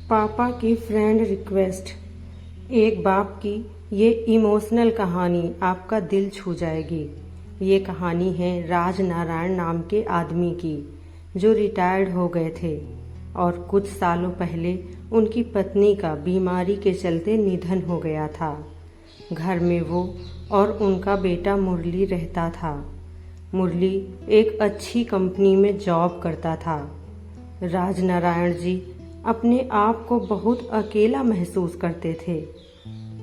पापा की friend request. एक बाप की ये इमोशनल कहानी आपका दिल छू जाएगी। ये कहानी है राज नारायण नाम के आदमी की, जो रिटायर्ड हो गए थे और कुछ सालों पहले उनकी पत्नी का बीमारी के चलते निधन हो गया था। घर में वो और उनका बेटा मुरली रहता था। मुरली एक अच्छी कंपनी में जॉब करता था। राज नारायण जी अपने आप को बहुत अकेला महसूस करते थे।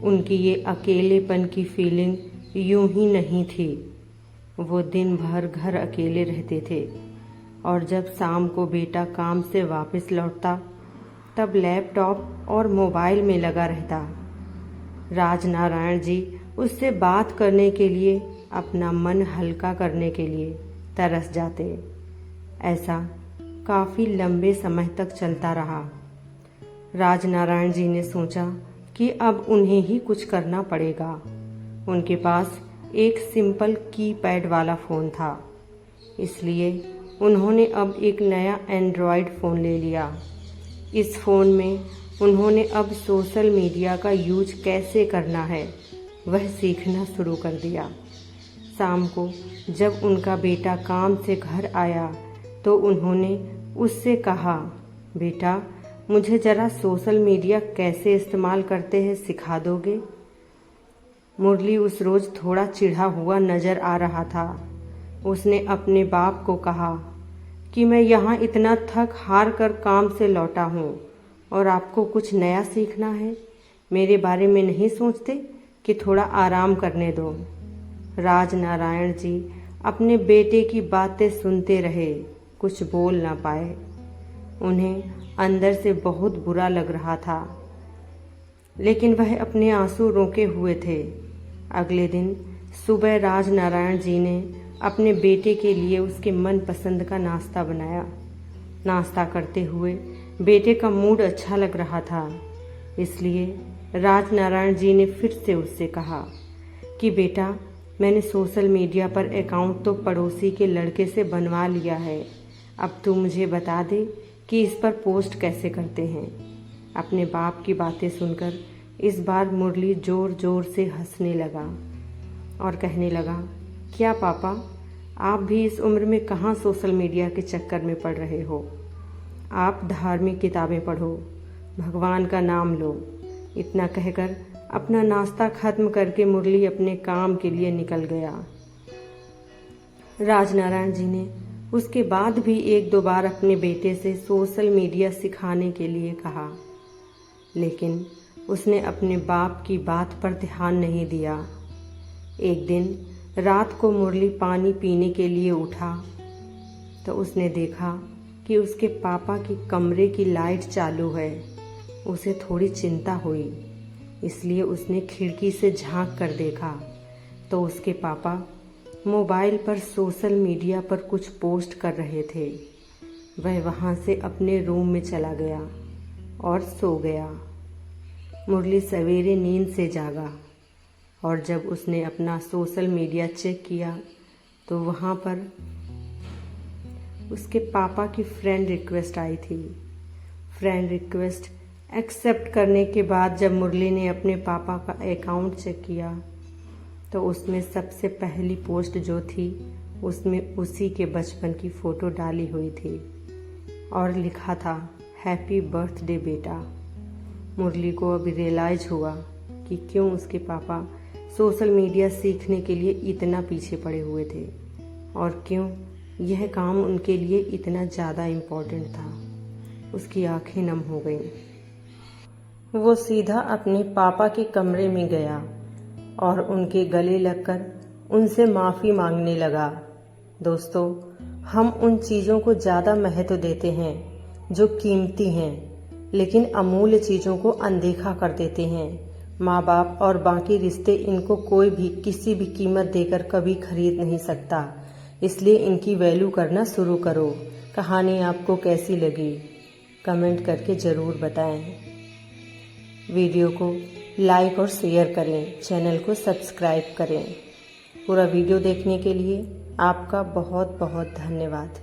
उनकी ये अकेलेपन की फीलिंग यूं ही नहीं थी। वो दिन भर घर अकेले रहते थे और जब शाम को बेटा काम से वापस लौटता तब लैपटॉप और मोबाइल में लगा रहता। राज नारायण जी उससे बात करने के लिए, अपना मन हल्का करने के लिए तरस जाते। ऐसा काफ़ी लंबे समय तक चलता रहा। राज नारायण जी ने सोचा कि अब उन्हें ही कुछ करना पड़ेगा। उनके पास एक सिंपल कीपैड वाला फ़ोन था, इसलिए उन्होंने अब एक नया एंड्रॉयड फ़ोन ले लिया। इस फ़ोन में उन्होंने अब सोशल मीडिया का यूज कैसे करना है वह सीखना शुरू कर दिया। शाम को जब उनका बेटा काम से घर आया तो उन्होंने उससे कहा, बेटा मुझे ज़रा सोशल मीडिया कैसे इस्तेमाल करते हैं सिखा दोगे? मुरली उस रोज़ थोड़ा चिढ़ा हुआ नज़र आ रहा था। उसने अपने बाप को कहा कि मैं यहाँ इतना थक हार कर काम से लौटा हूँ और आपको कुछ नया सीखना है। मेरे बारे में नहीं सोचते कि थोड़ा आराम करने दो। राज नारायण जी अपने बेटे की बातें सुनते रहे, कुछ बोल ना पाए। उन्हें अंदर से बहुत बुरा लग रहा था, लेकिन वह अपने आंसू रोके हुए थे। अगले दिन सुबह राज नारायण जी ने अपने बेटे के लिए उसके मनपसंद का नाश्ता बनाया। नाश्ता करते हुए बेटे का मूड अच्छा लग रहा था, इसलिए राज नारायण जी ने फिर से उससे कहा कि बेटा मैंने सोशल मीडिया पर अकाउंट तो पड़ोसी के लड़के से बनवा लिया है। अब तू मुझे बता दे कि इस पर पोस्ट कैसे करते हैं। अपने बाप की बातें सुनकर इस बार मुरली ज़ोर ज़ोर से हंसने लगा और कहने लगा, क्या पापा आप भी इस उम्र में कहाँ सोशल मीडिया के चक्कर में पड़ रहे हो? आप धार्मिक किताबें पढ़ो, भगवान का नाम लो। इतना कहकर अपना नाश्ता खत्म करके मुरली अपने काम के लिए निकल गया। राज नारायण जी ने उसके बाद भी एक दो बार अपने बेटे से सोशल मीडिया सिखाने के लिए कहा, लेकिन उसने अपने बाप की बात पर ध्यान नहीं दिया। एक दिन रात को मुरली पानी पीने के लिए उठा तो उसने देखा कि उसके पापा की कमरे की लाइट चालू है। उसे थोड़ी चिंता हुई, इसलिए उसने खिड़की से झांक कर देखा तो उसके पापा मोबाइल पर सोशल मीडिया पर कुछ पोस्ट कर रहे थे। वह वहाँ से अपने रूम में चला गया और सो गया। मुरली सवेरे नींद से जागा और जब उसने अपना सोशल मीडिया चेक किया तो वहाँ पर उसके पापा की फ्रेंड रिक्वेस्ट आई थी। फ्रेंड रिक्वेस्ट एक्सेप्ट करने के बाद जब मुरली ने अपने पापा का अकाउंट चेक किया तो उसमें सबसे पहली पोस्ट जो थी उसमें उसी के बचपन की फ़ोटो डाली हुई थी और लिखा था, हैप्पी बर्थडे बेटा। मुरली को अब रियलाइज़ हुआ कि क्यों उसके पापा सोशल मीडिया सीखने के लिए इतना पीछे पड़े हुए थे और क्यों यह काम उनके लिए इतना ज़्यादा इम्पोर्टेंट था। उसकी आंखें नम हो गईं। वो सीधा अपने पापा के कमरे में गया और उनके गले लगकर उनसे माफ़ी मांगने लगा। दोस्तों, हम उन चीज़ों को ज़्यादा महत्व देते हैं जो कीमती हैं, लेकिन अमूल्य चीज़ों को अनदेखा कर देते हैं। माँ बाप और बाकी रिश्ते, इनको कोई भी किसी भी कीमत देकर कभी खरीद नहीं सकता, इसलिए इनकी वैल्यू करना शुरू करो। कहानी आपको कैसी लगी कमेंट करके ज़रूर बताएं। वीडियो को लाइक और शेयर करें, चैनल को सब्सक्राइब करें। पूरा वीडियो देखने के लिए आपका बहुत बहुत धन्यवाद।